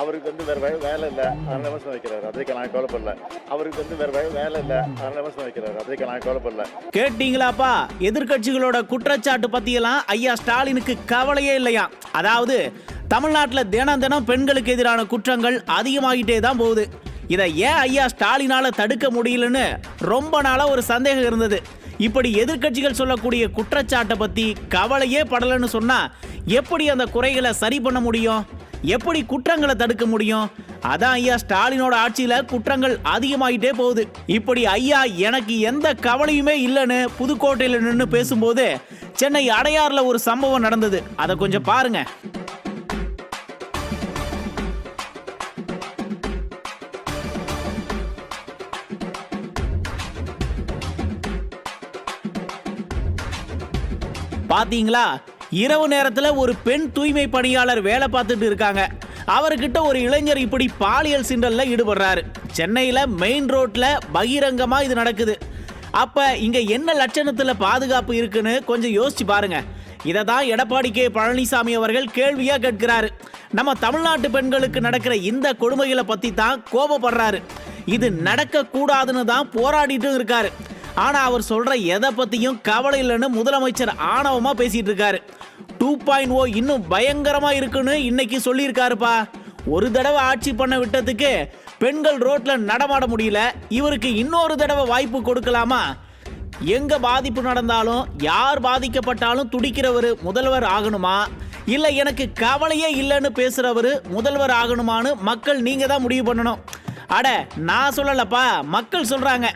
அவருக்கு வந்து வேற வேலை இல்லை, அதனால விமர்சனம் வைக்கிறாரு. அதுக்கு நான் கவலைப்படல. அவருக்கு வந்து வேற வேலை இல்லை, அதனால விமர்சனம் வைக்கிறாரு. அதுக்கு நான் கவலைப்படல. கேட்டீங்களாப்பா? எதிர்கட்சிகளோட குற்றச்சாட்டு பத்தியெல்லாம் ஐயா ஸ்டாலினுக்கு கவலையே இல்லையா? அதாவது தமிழ்நாட்டில் தினம் தினம் பெண்களுக்கு எதிரான குற்றங்கள் அதிகமாகிட்டே தான் போகுது. இதை ஏன் ஐயா ஸ்டாலினால தடுக்க முடியலன்னு ரொம்ப நாளா ஒரு சந்தேகம் இருந்தது. இப்படி எதிர்கட்சிகள் சொல்லக்கூடிய குற்றச்சாட்டை பத்தி கவலையே படலன்னு சொன்னா எப்படி அந்த குறைகளை சரி பண்ண முடியும்? எப்படி குற்றங்களை தடுக்க முடியும்? அதான் ஐயா ஸ்டாலினோட ஆட்சியில குற்றங்கள் அதிகமாயிட்டே போகுது. இப்படி ஐயா எனக்கு எந்த கவலையுமே இல்லைன்னு புதுக்கோட்டையில நின்று பேசும்போது சென்னை அடையாறுல ஒரு சம்பவம் நடந்தது. அதை கொஞ்சம் பாருங்க. பாத்தீங்களா? இரவு நேரத்துல ஒரு பெண் தூய்மை பணியாளர் வேலை பார்த்துட்டு இருக்காங்க. அவர்கிட்ட ஒரு இளைஞர் இப்படி பாலியல் சீண்டல்ல ஈடுபடுறாரு. சென்னையில மெயின் ரோட்ல பகிரங்கமா இது நடக்குது. அப்ப இங்க என்ன லட்சணத்துல பாதுகாப்பு இருக்குன்னு கொஞ்சம் யோசிச்சு பாருங்க. இதை தான் எடப்பாடி கே பழனிசாமி அவர்கள் கேள்வியா கேட்கிறாரு. நம்ம தமிழ்நாட்டு பெண்களுக்கு நடக்கிற இந்த கொடுமைகளை பத்தி தான் கோபப்படுறாரு. இது நடக்க கூடாதுன்னு தான் போராடிட்டு இருக்காரு. ஆனா அவர் சொல்ற எதை பத்தியும் கவலை இல்லைன்னு முதலமைச்சர் ஆணவமா பேசிட்டு இருக்காரு. 2.0 இன்னும் பயங்கரமா இருக்குன்னு இன்னைக்கு சொல்லியிருக்காருப்பா. ஒரு தடவை ஆட்சி பண்ண விட்டதுக்கு பெண்கள் ரோட்ல நடமாட முடியல. இவருக்கு இன்னொரு தடவை வாய்ப்பு கொடுக்கலாமா? எங்க பாதிப்பு நடந்தாலும் யார் பாதிக்கப்பட்டாலும் துடிக்கிறவரு முதல்வர் ஆகணுமா, இல்ல எனக்கு கவலையே இல்லைன்னு பேசுறவரு முதல்வர் ஆகணுமான்னு மக்கள் நீங்க தான் முடிவு பண்ணணும். அட நான் சொல்லலப்பா, மக்கள் சொல்றாங்க.